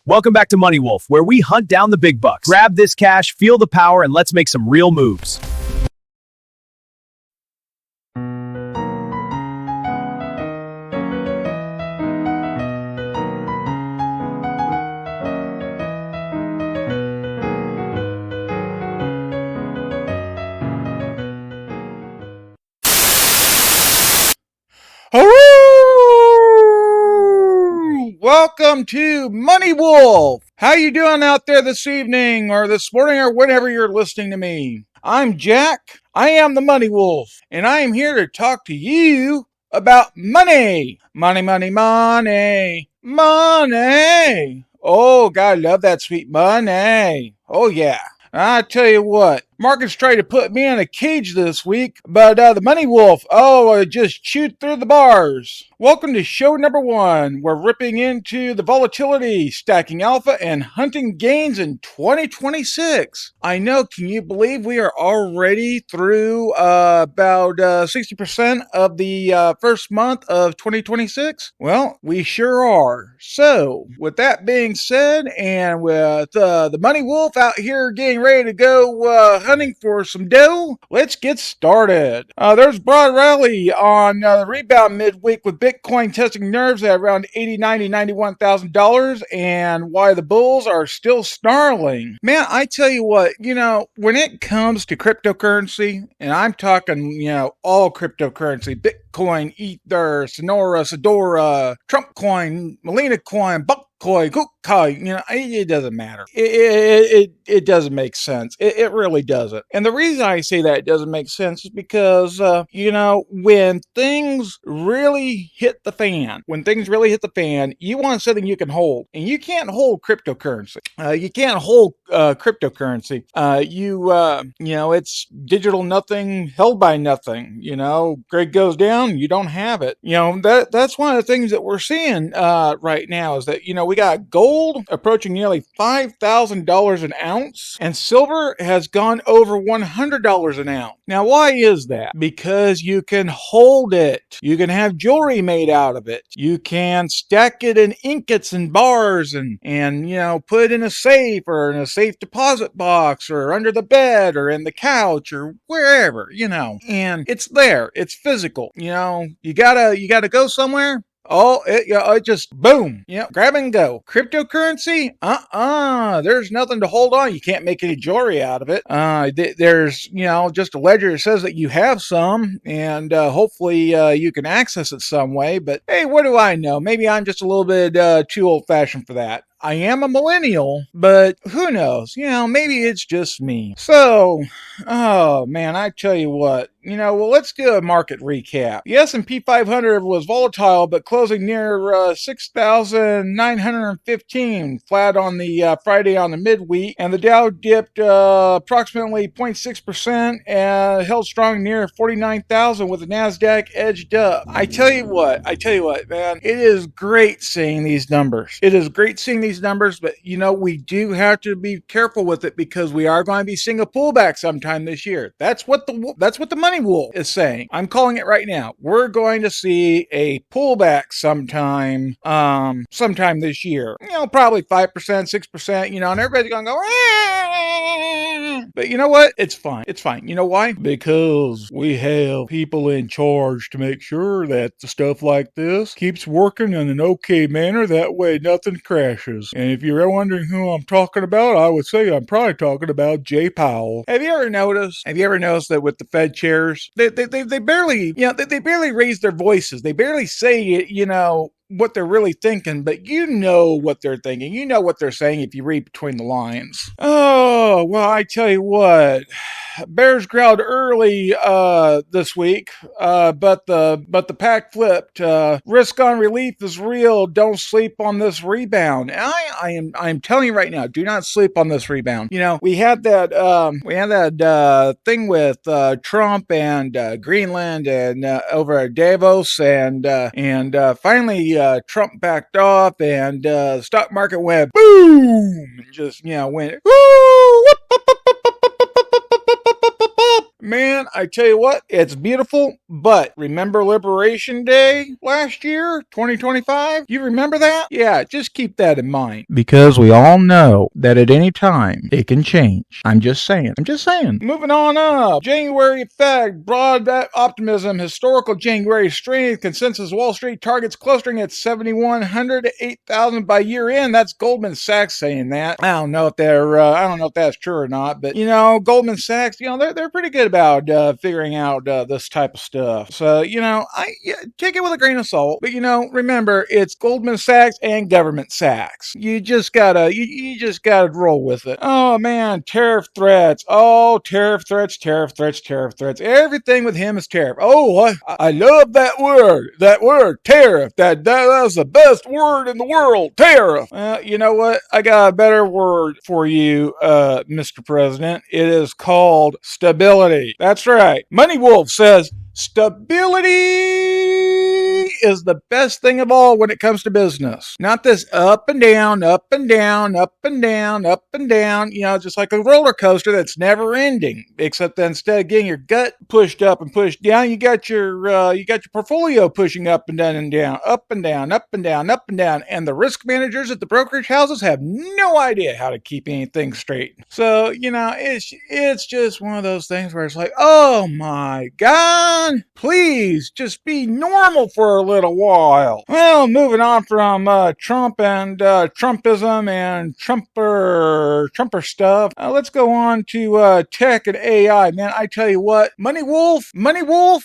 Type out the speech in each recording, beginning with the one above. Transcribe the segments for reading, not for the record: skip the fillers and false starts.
Welcome back to Money Wolf, where we hunt down the big bucks. Grab this cash, feel the power, and let's make some real moves. Hello! Welcome to Money Wolf. How you doing out there this evening or this morning or whenever you're listening to me? I'm Jack. I am the Money Wolf, and I am here to talk to you about money. Money, money, money, money. Oh, God, I love that sweet money. Oh, yeah. I tell you what, markets tried to put me in a cage this week, but the Money Wolf, just chewed through the bars. Welcome to show number 1. We're ripping into the volatility, stacking alpha, and hunting gains in 2026. I know, can you believe we are already through about 60% of the first month of 2026? Well, we sure are. So, with that being said, and with the Money Wolf out here getting ready to go hunting for some dough, let's get started. There's broad rally on the rebound midweek with Bitcoin testing nerves at around $80, $90, $91,000, and why the bulls are still snarling. Man, I tell you what, when it comes to cryptocurrency, and I'm talking, all cryptocurrency, Bitcoin, Ether, Sonora, Sedora, Trump coin, Molina coin, Buck coin, KuCoin, it doesn't matter. It doesn't make sense. It really doesn't. And the reason I say that it doesn't make sense is because, when things really hit the fan, you want something you can hold. And you can't hold cryptocurrency. You can't hold cryptocurrency. It's digital nothing held by nothing. Grade goes down, you don't have it. That's one of the things that we're seeing right now is that, we got gold approaching nearly $5,000 an ounce, and silver has gone over $100 an ounce. Now, why is that? Because you can hold it. You can have jewelry made out of it. You can stack it in ingots and bars and put it in a safe or in a safe deposit box or under the bed or in the couch or wherever, and it's there. It's physical. You gotta go somewhere. Oh, it just boom, grab and go. Cryptocurrency? There's nothing to hold on. You can't make any jewelry out of it. There's, just a ledger that says that you have some, and hopefully you can access it some way. But hey, what do I know? Maybe I'm just a little bit too old-fashioned for that. I am a millennial, but who knows? Maybe it's just me. So, oh man, I tell you what, let's do a market recap. The S&P 500 was volatile, but closing near 6,915, flat on the Friday on the midweek, and the Dow dipped approximately 0.6% and held strong near 49,000 with the NASDAQ edged up. I tell you what, man, it is great seeing these numbers. But we do have to be careful with it because we are going to be seeing a pullback sometime this year. That's what the Money Wolf is saying. I'm calling it right now. We're going to see a pullback sometime this year. Probably 5%, 6%, and everybody's going to go, but you know what? It's fine. You know why? Because we have people in charge to make sure that the stuff like this keeps working in an okay manner. That way nothing crashes. And if you're wondering who I'm talking about, I would say I'm probably talking about Jay Powell. Have you ever noticed that with the Fed chairs, they barely, they barely raise their voices. They barely say, what they're really thinking, but what they're thinking. You know what they're saying if you read between the lines. Oh, well, I tell you what. Bears growled early this week, but the pack flipped. Risk on relief is real. Don't sleep on this rebound. And I am telling you right now, do not sleep on this rebound. We had that thing with Trump and Greenland and over at Davos, and finally Trump backed off, and the stock market went boom, and just went woo. Man, I tell you what, it's beautiful, but remember Liberation Day last year, 2025? You remember that? Yeah, just keep that in mind. Because we all know that at any time it can change. I'm just saying. Moving on up. January effect, broad optimism, historical January strength, consensus Wall Street targets clustering at 7,100 to 8,000 by year end. That's Goldman Sachs saying that. I don't know if that's true or not, but Goldman Sachs, they're pretty good about figuring out this type of stuff. So, take it with a grain of salt. But remember, it's Goldman Sachs and government Sachs. You just gotta roll with it. Oh man, tariff threats. Oh, tariff threats. Everything with him is tariff. Oh, I love that word. That word, tariff. That's the best word in the world, tariff. You know what? I got a better word for you, Mr. President. It is called stability. That's right. Money Wolf says stability is the best thing of all when it comes to business. Not this up and down, just like a roller coaster that's never ending. Except that instead of getting your gut pushed up and pushed down, you got your portfolio pushing up and down and down, up and down. And the risk managers at the brokerage houses have no idea how to keep anything straight. So, it's just one of those things where it's like, oh my God, please just be normal for a little while. Well, moving on from Trump and Trumpism and Trumper stuff, let's go on to tech and AI. Man, I tell you what, Money Wolf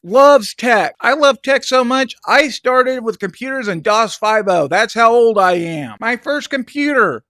loves tech. I love tech so much, I started with computers in DOS 5.0. That's how old I am. My first computer,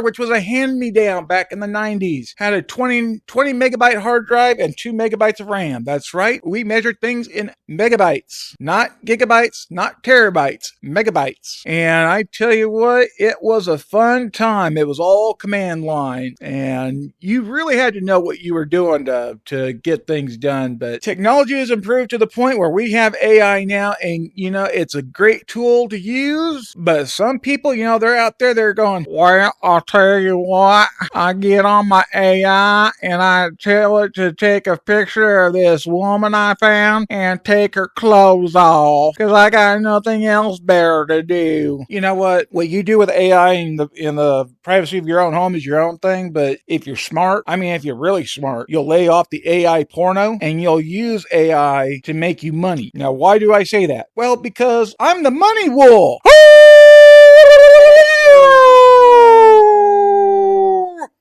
which was a hand-me-down back in the 90s, had a 20 megabyte hard drive and 2 megabytes of RAM. That's right. We measured things in megabytes, not gigabytes, not terabytes, megabytes. And I tell you what, it was a fun time. It was all command line. And you really had to know what you were doing to get things done. But technology has improved to the point where we have AI now, and, it's a great tool to use. But some people, they're out there, they're going, well, I'll tell you what, I get on my AI and I tell it to take a picture of this woman I found and take her clothes off because I got nothing else better to do. You know what? What you do with AI in the privacy of your own home is your own thing, but if you're smart, if you're really smart, you'll lay off the AI porno and you'll use AI to make you money. Now, why do I say that? Well, because I'm the money wolf.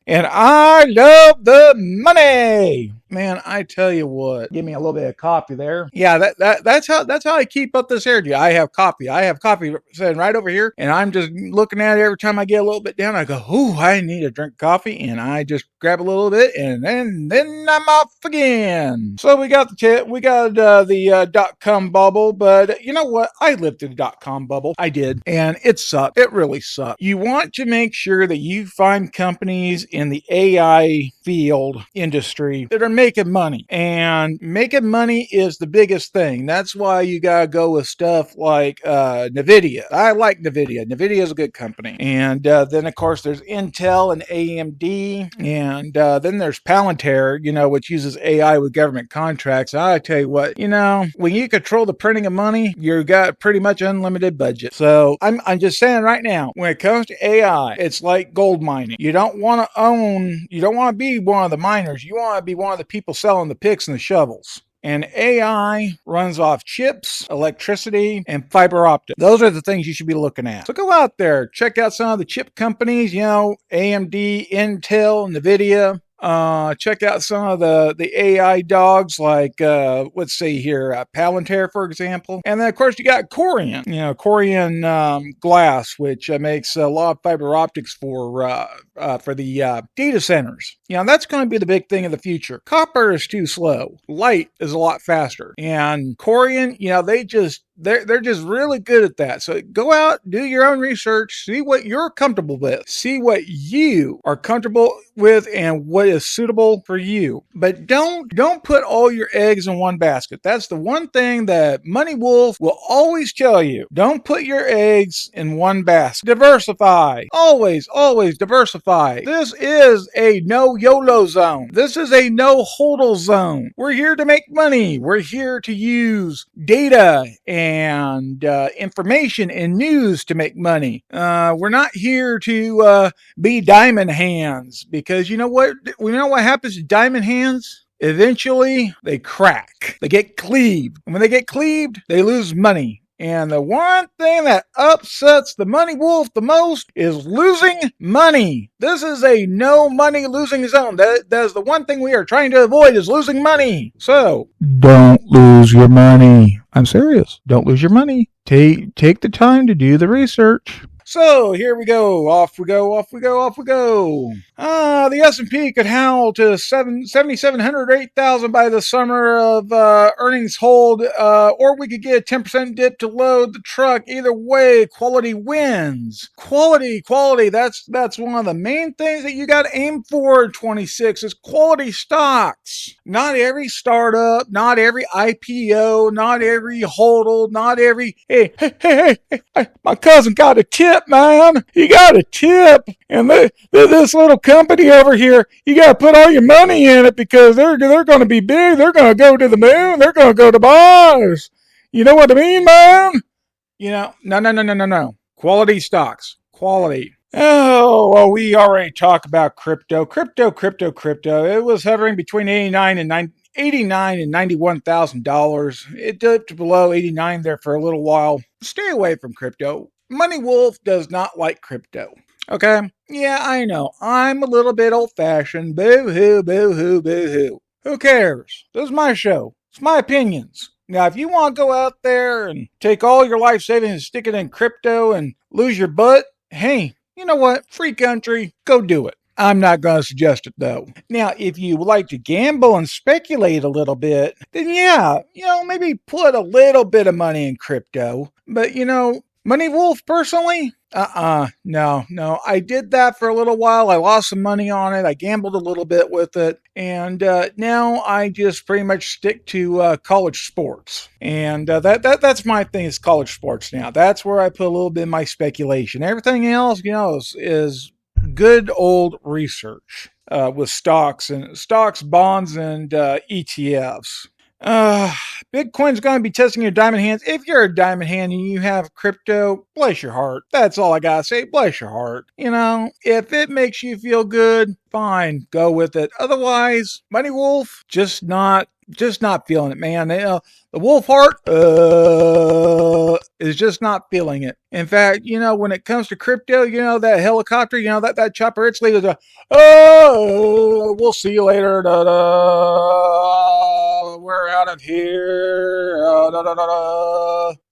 And I love the money. Man, I tell you what. Give me a little bit of coffee there. Yeah, that's how I keep up this energy. I have coffee sitting right over here, and I'm just looking at it every time I get a little bit down. I go, ooh, I need to drink coffee, and I just grab a little bit, and then I'm off again. So we got the dot-com bubble, but you know what? I lived through the dot-com bubble. I did, and it sucked. It really sucked. You want to make sure that you find companies in the AI field industry that are making money, and making money is the biggest thing. That's why you gotta go with stuff like NVIDIA. I like NVIDIA. NVIDIA is a good company. And then of course there's Intel and AMD, and then there's Palantir, which uses AI with government contracts. I tell you what, when you control the printing of money, you got pretty much unlimited budget. So I'm just saying right now, when it comes to AI, it's like gold mining. You don't want to be one of the miners. You want to be one of the people selling the picks and the shovels. And AI runs off chips, electricity, and fiber optic. Those are the things you should be looking at. So go out there, check out some of the chip companies, AMD, Intel, NVIDIA. Check out some of the AI dogs like, let's see here, Palantir, for example. And then, of course, you got Corian, Corian Glass, which makes a lot of fiber optics for the data centers. That's going to be the big thing of the future. Copper is too slow. Light is a lot faster. And Corian, they just They're just really good at that. So go out, do your own research, see what you're comfortable with, see what you are comfortable with and what is suitable for you. But don't put all your eggs in one basket. That's the one thing that Money Wolf will always tell you. Don't put your eggs in one basket. Diversify. Always diversify. This is a no YOLO zone. This is a no hodl zone. We're here to make money. We're here to use data and information and news to make money. We're not here to be diamond hands, because you know what? We know what happens to diamond hands? Eventually, they crack. They get cleaved. And when they get cleaved, they lose money. And the one thing that upsets the Money Wolf the most is losing money. This is a no money losing zone. That is the one thing we are trying to avoid, is losing money. So, don't lose your money. I'm serious. Don't lose your money. Take the time to do the research. So here we go. Off we go. The S&P could howl to 7,700 or 8,000 by the summer of earnings hold, or we could get a 10% dip to load the truck. Either way, quality wins. Quality. That's one of the main things that you got to aim for in 26 is quality stocks. Not every startup, not every IPO, not every hodl, not every, hey, my cousin got a tip, man. He got a tip. And this little company over here, you got to put all your money in it because they're going to be big. They're going to go to the moon. They're going to go to Mars. You know what I mean, man? No. Quality stocks. Quality. Oh, well, we already talked about crypto. Crypto. It was hovering between $89 and $91,000. It dipped below 89 there for a little while. Stay away from crypto. Money Wolf does not like crypto. Okay? Yeah, I know. I'm a little bit old-fashioned. Boo-hoo. Who cares? This is my show. It's my opinions. Now, if you want to go out there and take all your life savings and stick it in crypto and lose your butt, hey, you know what? Free country. Go do it. I'm not going to suggest it, though. Now, if you would like to gamble and speculate a little bit, then yeah, maybe put a little bit of money in crypto. But, Money Wolf, personally, no. I did that for a little while. I lost some money on it. I gambled a little bit with it. And now I just pretty much stick to college sports. And that's my thing, is college sports now. That's where I put a little bit of my speculation. Everything else, is good old research with stocks, bonds, and ETFs. Bitcoin's going to be testing your diamond hands. If you're a diamond hand and you have crypto, bless your heart. That's all I gotta say. Bless your heart. If it makes you feel good, fine, go with it. Otherwise, Money Wolf, just not feeling it, man. The wolf heart is just not feeling it. In fact, when it comes to crypto, that helicopter, that chopper, it's leaving. We'll see you later. We're out of here.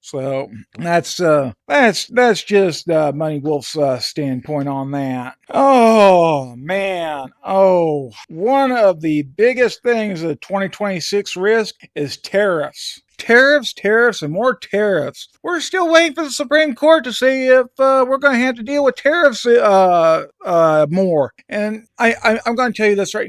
So that's just Money Wolf's standpoint on that. Oh man. Oh, one of the biggest things of 2026 risk is tariffs. Tariffs, and more tariffs. We're still waiting for the Supreme Court to see if we're going to have to deal with tariffs more. And I'm going to tell you this right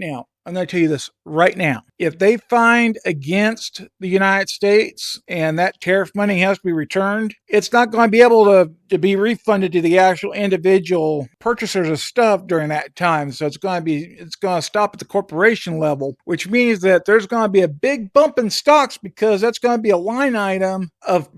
now. If they find against the United States and that tariff money has to be returned, it's not going to be able to be refunded to the actual individual purchasers of stuff during that time. So it's going to stop at the corporation level, which means that there's going to be a big bump in stocks because that's going to be a line item of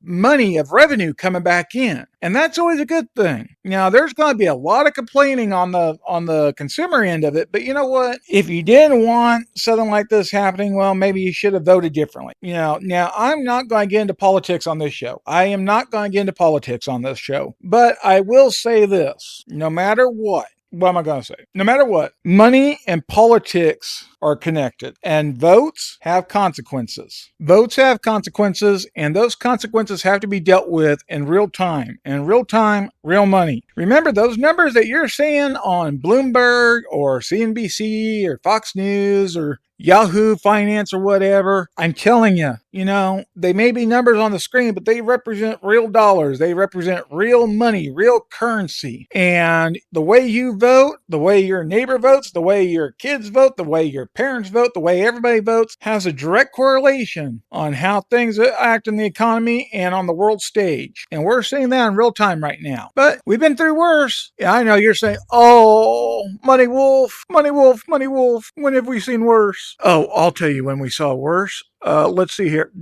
money, of revenue coming back in. And that's always a good thing. Now, there's going to be a lot of complaining on the consumer end of it, but you know what? If you didn't want something like this happening, well, maybe you should have voted differently. Now I'm not going to get into politics on this show. I am not going to get into politics on this show. But I will say this, no matter what am I going to say? No matter what, money and politics are connected. And votes have consequences. Votes have consequences, and those consequences have to be dealt with in real time. And real time, real money. Remember, those numbers that you're seeing on Bloomberg or CNBC or Fox News or Yahoo Finance or whatever, I'm telling you, they may be numbers on the screen, but they represent real dollars. They represent real money, real currency. And the way you vote, the way your neighbor votes, the way your kids vote, the way your parents vote, the way everybody votes has a direct correlation on how things act in the economy and on the world stage. And we're seeing that in real time right now. But we've been through worse. Yeah, I know you're saying, oh, Money Wolf, Money Wolf, Money Wolf. When have we seen worse? Oh, I'll tell you when we saw worse. Let's see here.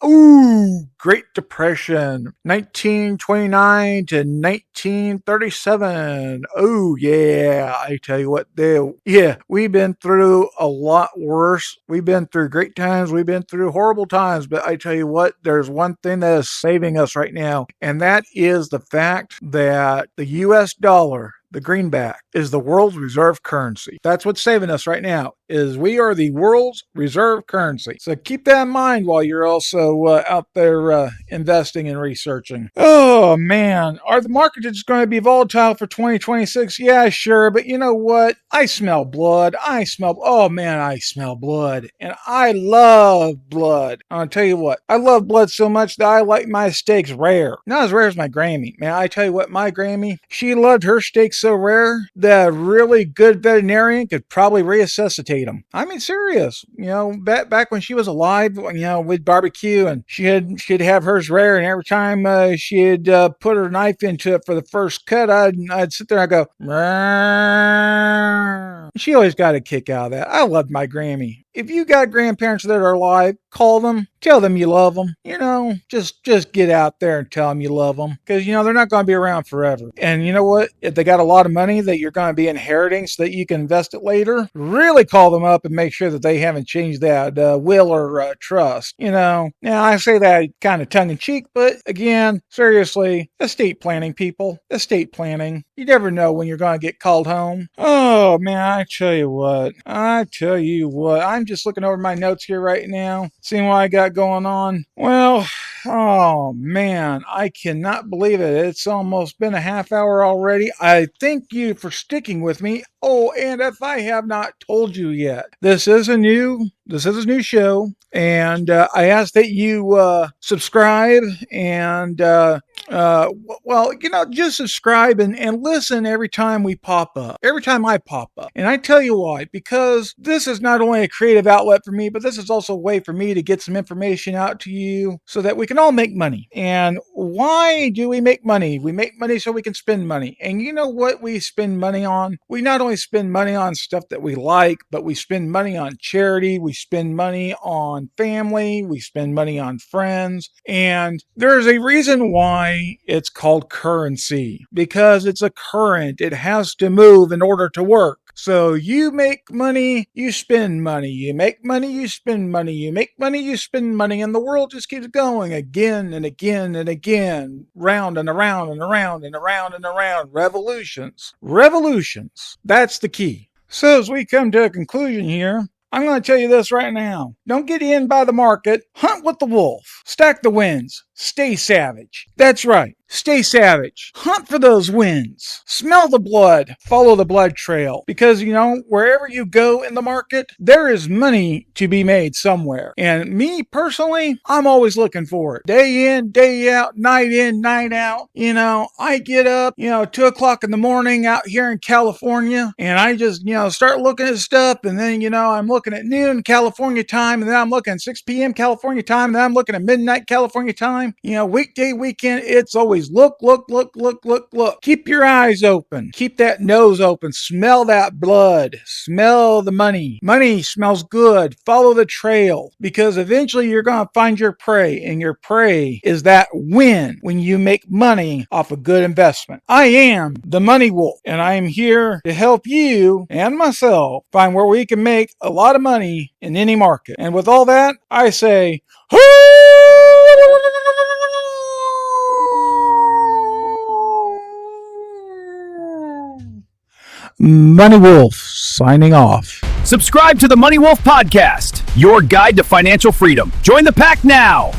Ooh, Great Depression, 1929 to 1937. Oh, yeah. I tell you what, we've been through a lot worse. We've been through great times. We've been through horrible times. But I tell you what, there's one thing that is saving us right now, and that is the fact that the U.S. dollar, the greenback, is the world's reserve currency. That's what's saving us right now, is we are the world's reserve currency. So keep that in mind while you're also out there investing and researching. Oh, man. Are the markets just going to be volatile for 2026? Yeah, sure. But you know what? I smell blood. I smell blood. And I love blood. I'll tell you what. I love blood so much that I like my steaks rare. Not as rare as my Grammy. Man, I tell you what, my Grammy, she loved her steaks so rare that a really good veterinarian could probably resuscitate them. I mean, serious. Back when she was alive, with barbecue, and she'd have hers rare, and every time she'd put her knife into it for the first cut, I'd sit there and go, Rrr. She always got a kick out of that. I loved my Grammy. If you got grandparents that are alive, call them, tell them you love them. Just get out there and tell them you love them, because they're not going to be around forever. And you know what? If they got a lot of money that you're going to be inheriting so that you can invest it later, really call them up and make sure that they haven't changed that will or trust. Now I say that kind of tongue in cheek, but again, seriously, estate planning, people, estate planning. You never know when you're going to get called home. Oh man, I tell you what, I'm just looking over my notes here right now, seeing what I got going on. Well, oh man, I cannot believe it. It's almost been a half hour already. I thank you for sticking with me. Oh, and if I have not told you yet, this is a new show, and I ask that you subscribe and just subscribe and listen every time we pop up, every time I pop up. And I tell you why, because this is not only a creative outlet for me, but this is also a way for me to get some information out to you so that we can all make money. And why do we make money? We make money so we can spend money. And you know what we spend money on? We not only spend money on stuff that we like, but we spend money on charity, we spend money on family, we spend money on friends. And there's a reason why it's called currency, because it's a current. It has to move in order to work. So you make money, you spend money. You make money, you spend money. You make money, you spend money. And the world just keeps going again and again and again, round and around and around and around and around. Revolutions. Revolutions. That's the key. So as we come to a conclusion here, I'm going to tell you this right now. Don't get in by the market. Hunt with the wolf. Stack the wins. Stay savage. That's right. Stay savage. Hunt for those wins. Smell the blood. Follow the blood trail. Because, wherever you go in the market, there is money to be made somewhere. And me personally, I'm always looking for it. Day in, day out, night in, night out. I get up, 2 o'clock in the morning out here in California, and I just, start looking at stuff. And then, I'm looking at noon California time, and then I'm looking at 6 p.m. California time, and then I'm looking at midnight California time. Weekday, weekend, it's always look. Keep your eyes open. Keep that nose open. Smell that blood. Smell the money. Money smells good. Follow the trail, because eventually you're going to find your prey, and your prey is that win when you make money off a good investment. I am the Money Wolf, and I am here to help you and myself find where we can make a lot of money in any market. And with all that, I say, Money Wolf signing off. Subscribe to the Money Wolf Podcast, your guide to financial freedom. Join the pack now.